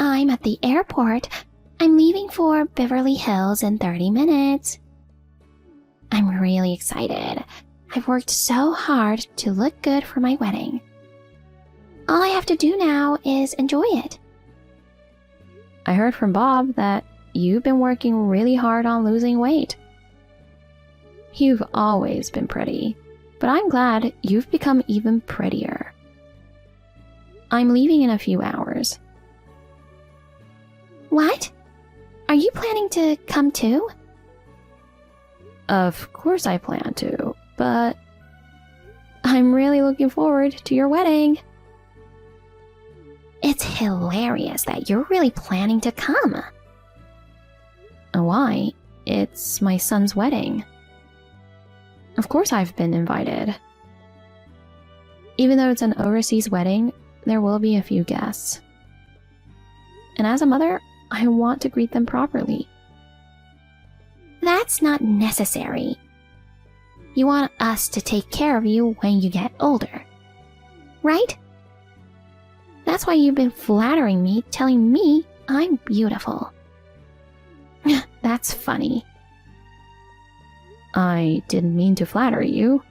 I'm at the airport. I'm leaving for Beverly Hills in 30 minutes. I'm really excited. I've worked so hard to look good for my wedding. All I have to do now is enjoy it. I heard from Bob that you've been working really hard on losing weight. You've always been pretty, but I'm glad you've become even prettier. I'm leaving in a few hours. What? Are you planning to come too? Of course I plan to, but I'm really looking forward to your wedding. It's hilarious that you're really planning to come. Why? It's my son's wedding. Of course I've been invited. Even though it's an overseas wedding, there will be a few guests. And as a mother, I want to greet them properly. That's not necessary. You want us to take care of you when you get older, right? That's why you've been flattering me, telling me I'm beautiful. That's funny. I didn't mean to flatter you.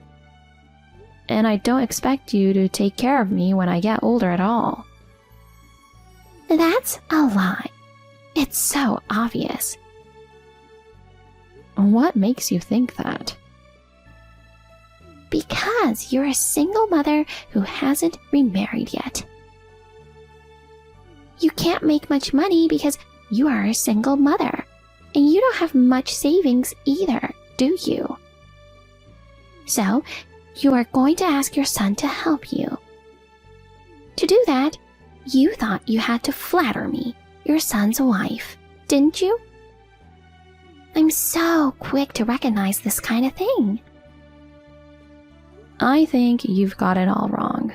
And I don't expect you to take care of me when I get older at all. That's a lie. It's so obvious. What makes you think that? Because you're a single mother who hasn't remarried yet. You can't make much money because you are a single mother, and you don't have much savings either, do you? So, you are going to ask your son to help you. To do that, you thought you had to flatter me, your son's wife, didn't you? I'm so quick to recognize this kind of thing. I think you've got it all wrong.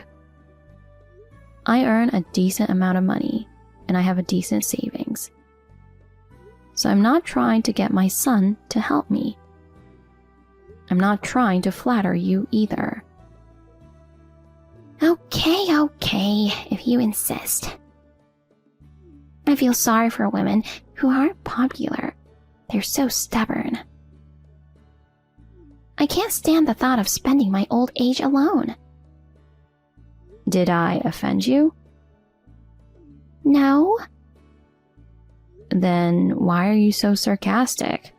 I earn a decent amount of money, and I have a decent savings. So I'm not trying to get my son to help me. I'm not trying to flatter you either. Okay, if you insist. I feel sorry for women who aren't popular. They're so stubborn. I can't stand the thought of spending my old age alone. Did I offend you? No. Then why are you so sarcastic?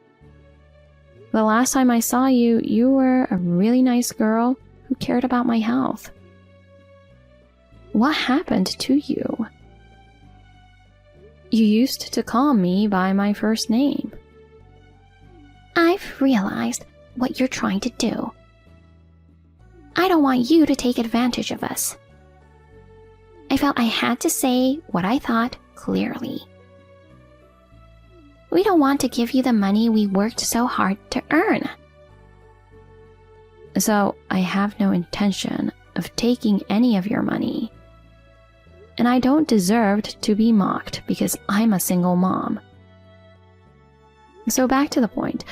The last time I saw you, you were a really nice girl who cared about my health. What happened to you? You used to call me by my first name. I've realized what you're trying to do. I don't want you to take advantage of us. I felt I had to say what I thought clearly. We don't want to give you the money we worked so hard to earn. So I have no intention of taking any of your money. And I don't deserve to be mocked because I'm a single mom. So back to the point.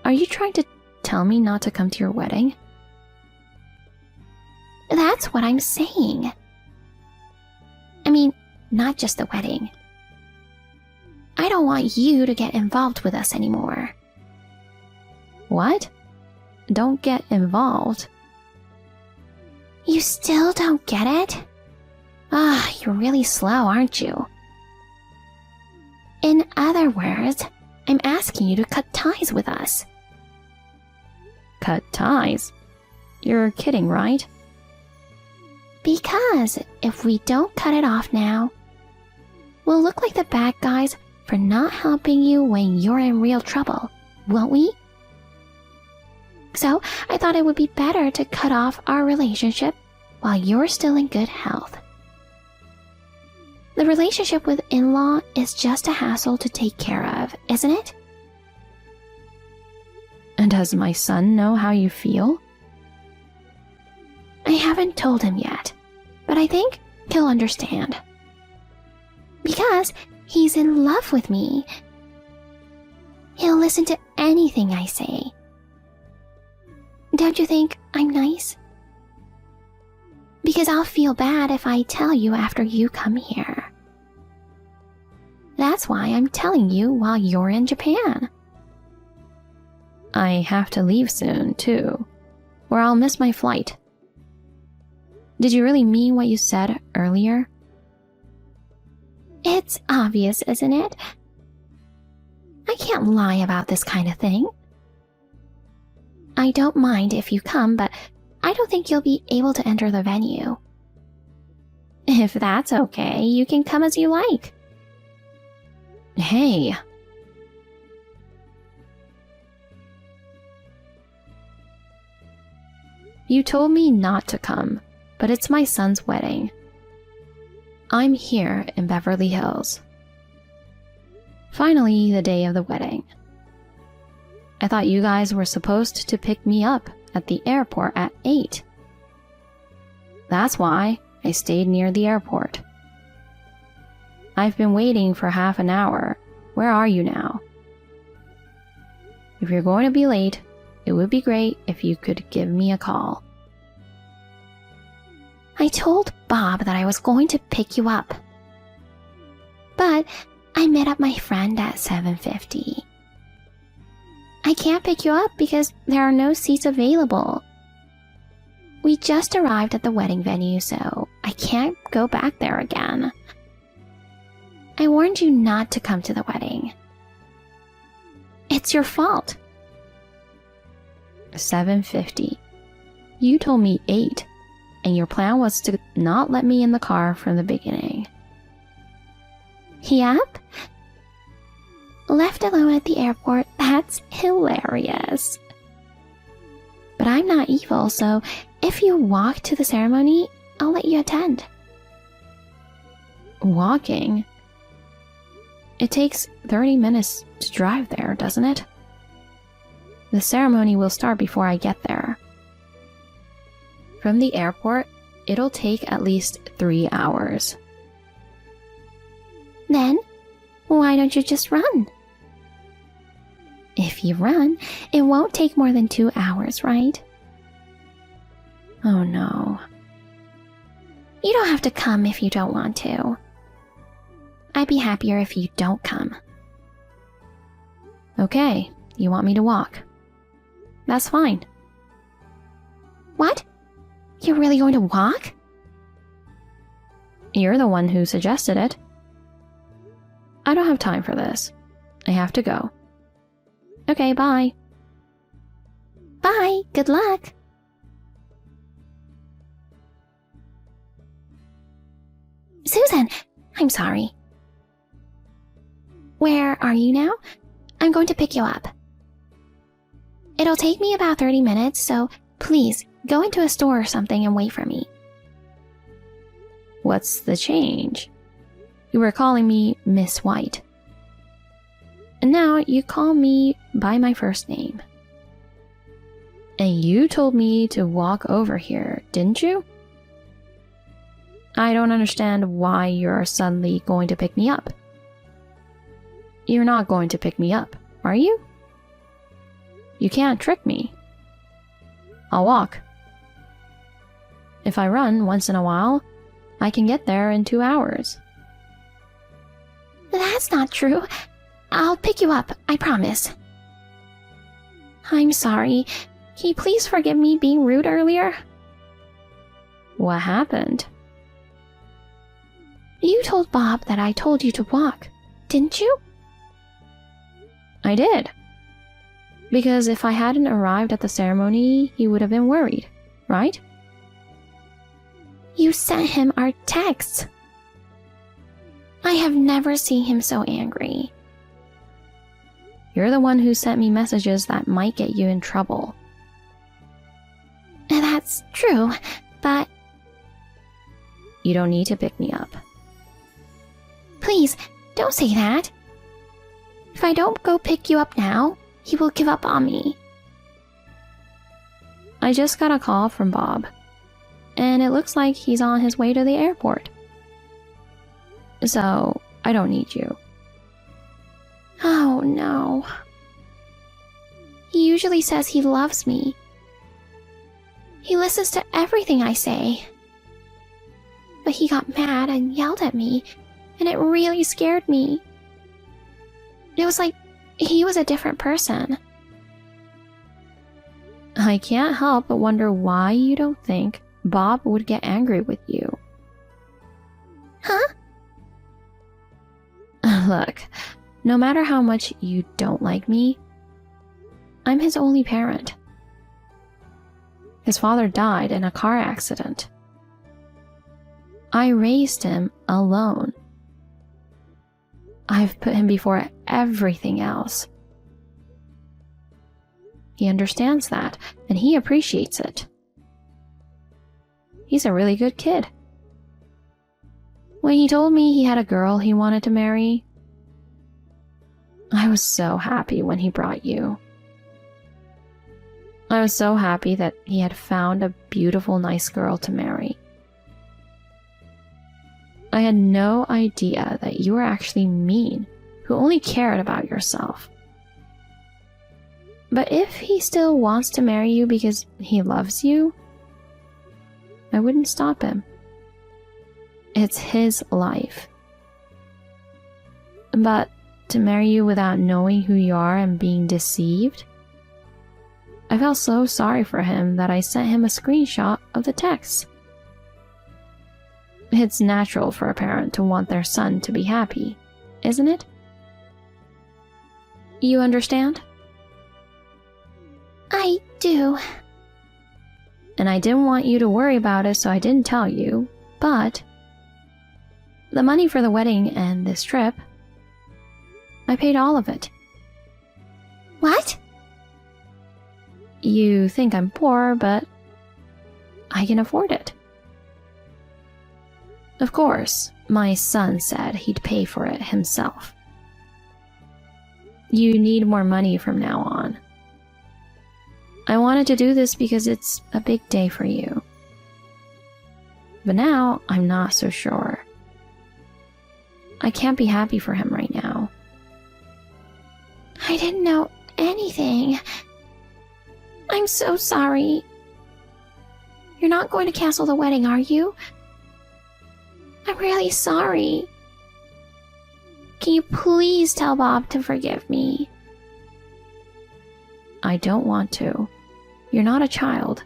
Are you trying to tell me not to come to your wedding? That's what I'm saying. I mean, not just the wedding. I don't want you to get involved with us anymore. What? Don't get involved? You still don't get it? You're really slow, aren't you? In other words, I'm asking you to cut ties with us. Cut ties? You're kidding, right? Because if we don't cut it off now, we'll look like the bad guys for not helping you when you're in real trouble, won't we? So I thought it would be better to cut off our relationship while you're still in good health. The relationship with in-law is just a hassle to take care of, isn't it? And does my son know how you feel? I haven't told him yet, but I think he'll understand. Because he's in love with me. He'll listen to anything I say. Don't you think I'm nice? Because I'll feel bad if I tell you after you come here. That's why I'm telling you while you're in Japan. I have to leave soon, too, or I'll miss my flight. Did you really mean what you said earlier? It's obvious, isn't it? I can't lie about this kind of thing. I don't mind if you come, but I don't think you'll be able to enter the venue. If that's okay, you can come as you like. Hey. You told me not to come, but it's my son's wedding. I'm here in Beverly Hills. Finally, the day of the wedding. I thought you guys were supposed to pick me up at the airport at 8. That's why I stayed near the airport. I've been waiting for half an hour. Where are you now? If you're going to be late, it would be great if you could give me a call. I told Bob that I was going to pick you up. But I met up my friend at 7:50. I can't pick you up because there are no seats available. We just arrived at the wedding venue, so I can't go back there again. I warned you not to come to the wedding. It's your fault. 7:50. You told me 8, and your plan was to not let me in the car from the beginning. Yep. Left alone at the airport, that's hilarious. But I'm not evil, so if you walk to the ceremony, I'll let you attend. Walking? It takes 30 minutes to drive there, doesn't it? The ceremony will start before I get there. From the airport, it'll take at least 3 hours. Then, why don't you just run? If you run, it won't take more than 2 hours, right? Oh no. You don't have to come if you don't want to. I'd be happier if you don't come. Okay, you want me to walk? That's fine. What? You're really going to walk? You're the one who suggested it. I don't have time for this. I have to go. Okay, bye. Bye, good luck. Susan, I'm sorry. Where are you now? I'm going to pick you up. It'll take me about 30 minutes, so please go into a store or something and wait for me. What's the change? You were calling me Miss White. And now you call me by my first name. And you told me to walk over here, didn't you? I don't understand why you're suddenly going to pick me up. You're not going to pick me up, are you? You can't trick me. I'll walk. If I run once in a while, I can get there in 2 hours. That's not true. I'll pick you up, I promise. I'm sorry. Can you please forgive me being rude earlier? What happened? You told Bob that I told you to walk, didn't you? I did. Because if I hadn't arrived at the ceremony, he would have been worried, right? You sent him our texts. I have never seen him so angry. You're the one who sent me messages that might get you in trouble. That's true, but... You don't need to pick me up. Please, don't say that. If I don't go pick you up now, he will give up on me. I just got a call from Bob, and it looks like he's on his way to the airport. So, I don't need you. Oh no. He usually says he loves me. He listens to everything I say. But he got mad and yelled at me, and it really scared me. It was like he was a different person. I can't help but wonder why you don't think Bob would get angry with you. Huh? Look, no matter how much you don't like me, I'm his only parent. His father died in a car accident. I raised him alone. I've put him before everything else. He understands that, and he appreciates it. He's a really good kid. When he told me he had a girl he wanted to marry, I was so happy when he brought you. I was so happy that he had found a beautiful, nice girl to marry. I had no idea that you were actually mean, who only cared about yourself. But if he still wants to marry you because he loves you, I wouldn't stop him. It's his life. But to marry you without knowing who you are and being deceived, I felt so sorry for him that I sent him a screenshot of the text. It's natural for a parent to want their son to be happy, isn't it? You understand? I do. And I didn't want you to worry about it, so I didn't tell you, but the money for the wedding and this trip, I paid all of it. What? You think I'm poor, but I can afford it. Of course, my son said he'd pay for it himself. You need more money from now on. I wanted to do this because it's a big day for you. But now, I'm not so sure. I can't be happy for him right now. I didn't know anything. I'm so sorry. You're not going to cancel the wedding, are you? I'm really sorry. Can you please tell Bob to forgive me? I don't want to. You're not a child.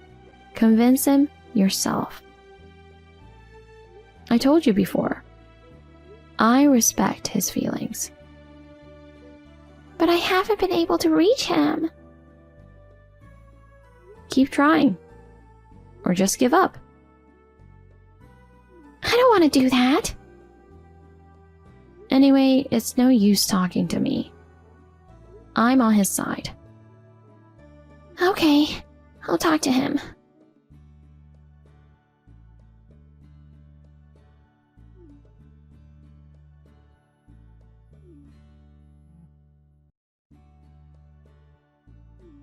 Convince him yourself. I told you before. I respect his feelings. But I haven't been able to reach him. Keep trying. Or just give up. I don't want to do that. Anyway, it's no use talking to me. I'm on his side. Okay, I'll talk to him.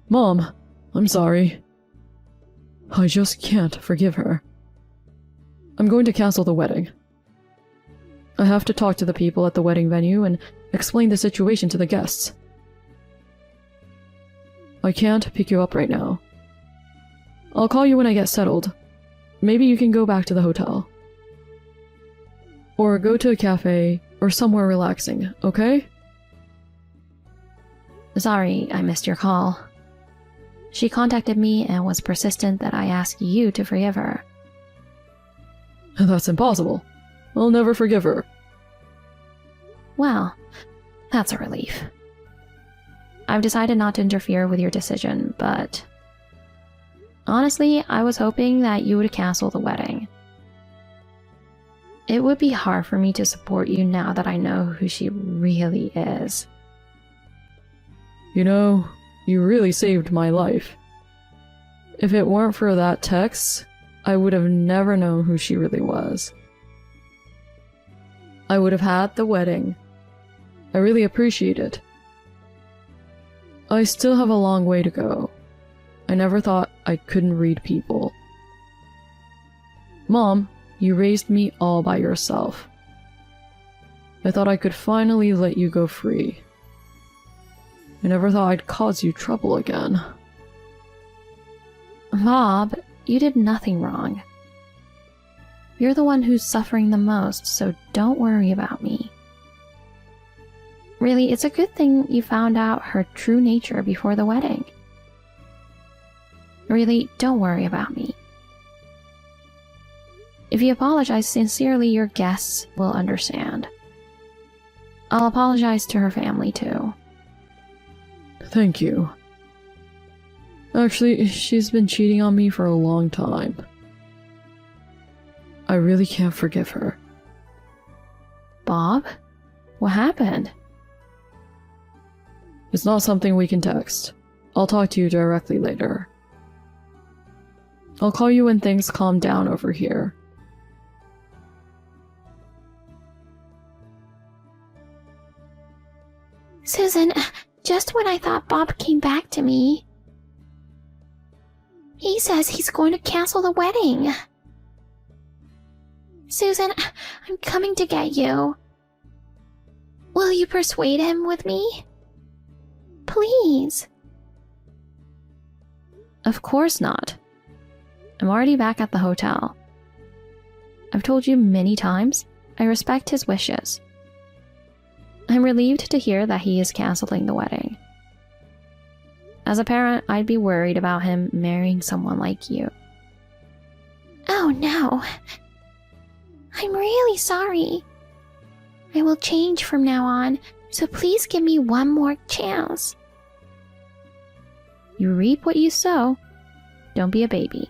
Mom, I'm sorry. I just can't forgive her. I'm going to cancel the wedding. I have to talk to the people at the wedding venue and explain the situation to the guests. I can't pick you up right now. I'll call you when I get settled. Maybe you can go back to the hotel. Or go to a cafe or somewhere relaxing, okay? Sorry, I missed your call. She contacted me and was persistent that I ask you to forgive her. That's impossible. I'll never forgive her. Well, that's a relief. I've decided not to interfere with your decision, but honestly, I was hoping that you would cancel the wedding. It would be hard for me to support you now that I know who she really is. You know, you really saved my life. If it weren't for that text, I would have never known who she really was. I would have had the wedding. I really appreciate it. I still have a long way to go. I never thought I couldn't read people. Mom, you raised me all by yourself. I thought I could finally let you go free. I never thought I'd cause you trouble again. Bob, you did nothing wrong. You're the one who's suffering the most, so don't worry about me. Really, it's a good thing you found out her true nature before the wedding. Really, don't worry about me. If you apologize sincerely, your guests will understand. I'll apologize to her family too. Thank you. Actually, she's been cheating on me for a long time. I really can't forgive her. Bob? What happened? It's not something we can text. I'll talk to you directly later. I'll call you when things calm down over here. Susan, just when I thought Bob came back to me, he says he's going to cancel the wedding. Susan, I'm coming to get you. Will you persuade him with me? Please. Of course not. I'm already back at the hotel. I've told you many times, I respect his wishes. I'm relieved to hear that he is canceling the wedding. As a parent, I'd be worried about him marrying someone like you. Oh no. I'm really sorry. I will change from now on, so please give me one more chance. You reap what you sow. Don't be a baby.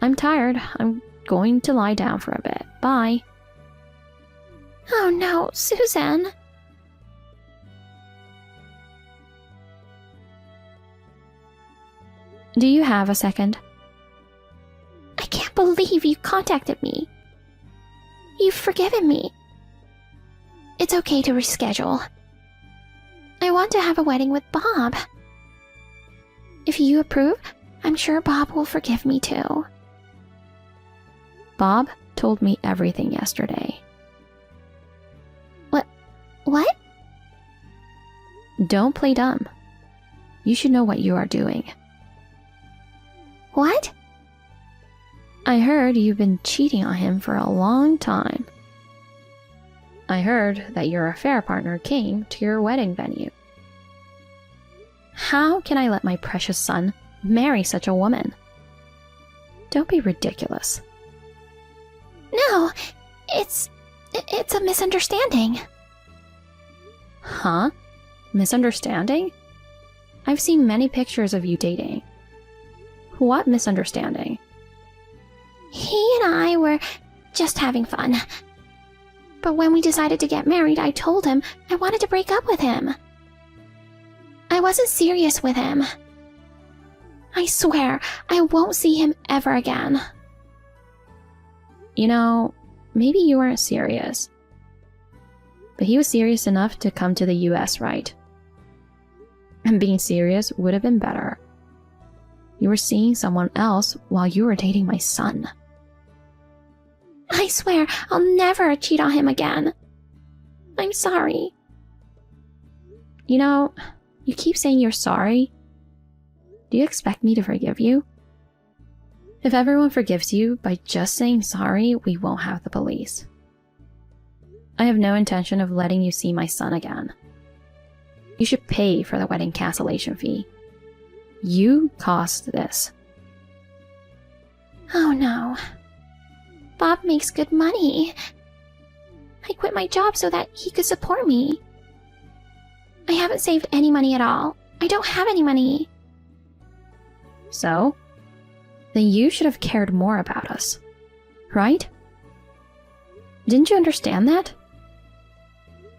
I'm tired. I'm going to lie down for a bit. Bye. Oh no, Susan. Do you have a second? I can't believe you contacted me. You've forgiven me. It's okay to reschedule. I want to have a wedding with Bob. If you approve, I'm sure Bob will forgive me too. Bob told me everything yesterday. What? Don't play dumb. You should know what you are doing. What? I heard you've been cheating on him for a long time. I heard that your affair partner came to your wedding venue. How can I let my precious son marry such a woman? Don't be ridiculous. No, it's a misunderstanding. Huh? Misunderstanding? I've seen many pictures of you dating. What misunderstanding? He and I were just having fun. But when we decided to get married, I told him I wanted to break up with him. I wasn't serious with him. I swear, I won't see him ever again. You know, maybe you weren't serious. But he was serious enough to come to the US, right? And being serious would have been better. You were seeing someone else while you were dating my son. I swear I'll never cheat on him again. I'm sorry. You know, you keep saying you're sorry. Do you expect me to forgive you? If everyone forgives you by just saying sorry, we won't have the police. I have no intention of letting you see my son again. You should pay for the wedding cancellation fee. You caused this. Oh no. Bob makes good money. I quit my job so that he could support me. I haven't saved any money at all. I don't have any money. So? Then you should have cared more about us. Right? Didn't you understand that?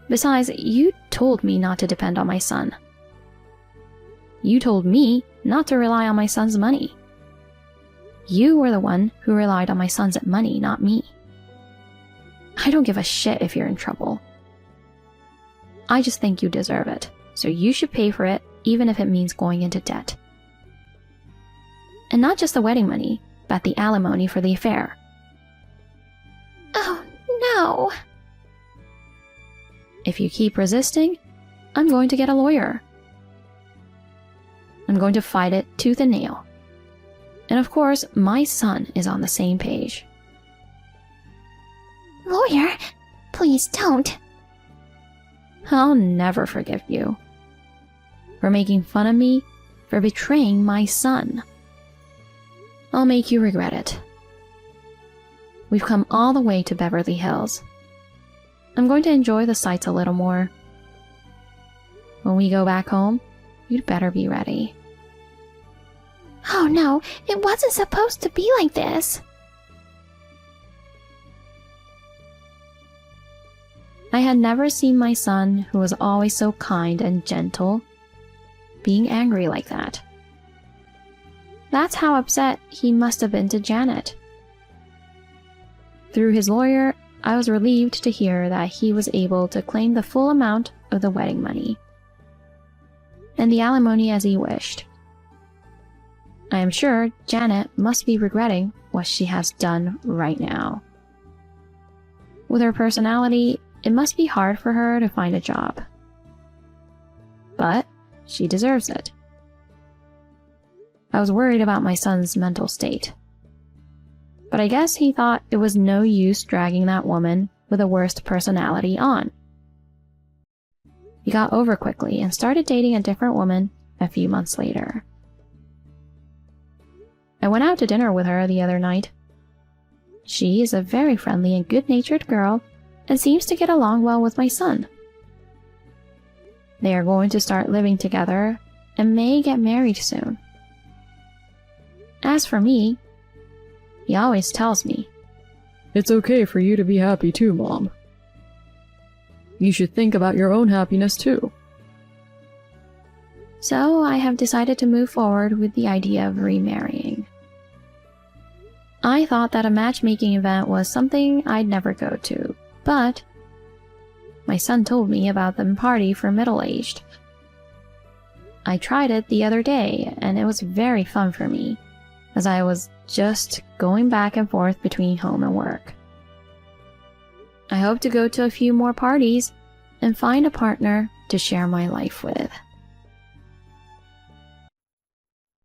Besides, you told me not to depend on my son. You told me not to rely on my son's money. You were the one who relied on my son's money, not me. I don't give a shit if you're in trouble. I just think you deserve it, so you should pay for it, even if it means going into debt. And not just the wedding money, but the alimony for the affair. Oh no. If you keep resisting, I'm going to get a lawyer. I'm going to fight it tooth and nail. And of course, my son is on the same page. Lawyer, please don't. I'll never forgive you. For making fun of me, for betraying my son. I'll make you regret it. We've come all the way to Beverly Hills. I'm going to enjoy the sights a little more. When we go back home, you'd better be ready. Oh no, it wasn't supposed to be like this. I had never seen my son, who was always so kind and gentle, being angry like that. That's how upset he must have been to Janet. Through his lawyer, I was relieved to hear that he was able to claim the full amount of the wedding money and the alimony as he wished. I am sure Janet must be regretting what she has done right now. With her personality, it must be hard for her to find a job. But she deserves it. I was worried about my son's mental state. But I guess he thought it was no use dragging that woman with the worst personality on. He got over quickly and started dating a different woman a few months later. I went out to dinner with her the other night. She is a very friendly and good-natured girl and seems to get along well with my son. They are going to start living together and may get married soon. As for me, he always tells me, It's okay for you to be happy too, Mom. You should think about your own happiness too. So I have decided to move forward with the idea of remarrying. I thought that a matchmaking event was something I'd never go to, but my son told me about the party for middle-aged. I tried it the other day, and it was very fun for me, as I was just going back and forth between home and work. I hope to go to a few more parties and find a partner to share my life with.